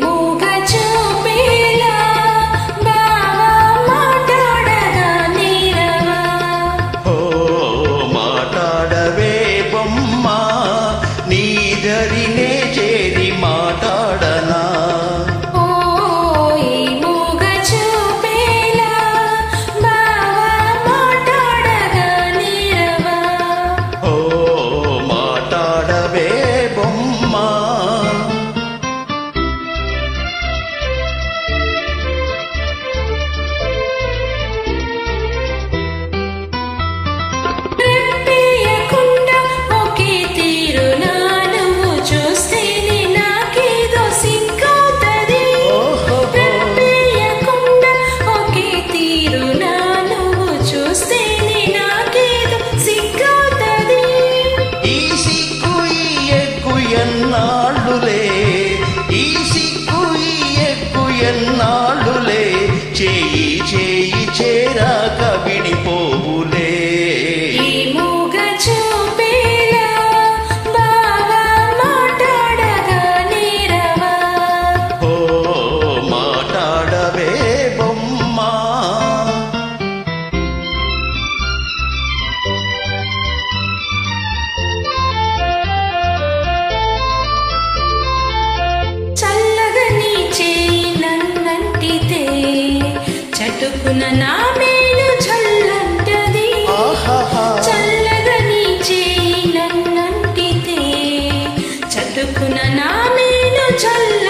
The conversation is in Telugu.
మూగ చూపేలా బావా మాట్లాడగా నీరవా. ఓ మాట్లాడవే బొమ్మ నీ దరినే చేరి మాట్లాడనా. ఓ ఈ మూగ చూపేలా బావా మాట్లాడగా నీరవా. ఓ మాట్లాడవే బొమ్మ. రెప్పేయకుండా ఒకే తీరునా నువ్వు చూస్తేనే నాకేదో సిగ్గవుతది. రెప్పేయకుండా ఒకే తీరునా నువ్వు చూస్తేనే నాకేదో సిగ్గవుతది. ఈ సిగ్గు ఈ ఎగ్గు ఎన్నాళ్ళులే, ఈ సిగ్గు ఈ ఎగ్గు ఎన్నాళ్ళులే, చేయి చేయి చేరాక విడిపోవులే. ఈ మూగ చూపేలా బావా మాట్లాడగా నీరవా. ఓ మాట్లాడవే బొమ్మ. చల్లగా నీ చేయి నన్నంటితే చటుకున నా మేలు చల్లంటది. ఆహాహా. చల్లగా నీ చేయి నన్నంటితే చటుకున నా మేలు చల్ల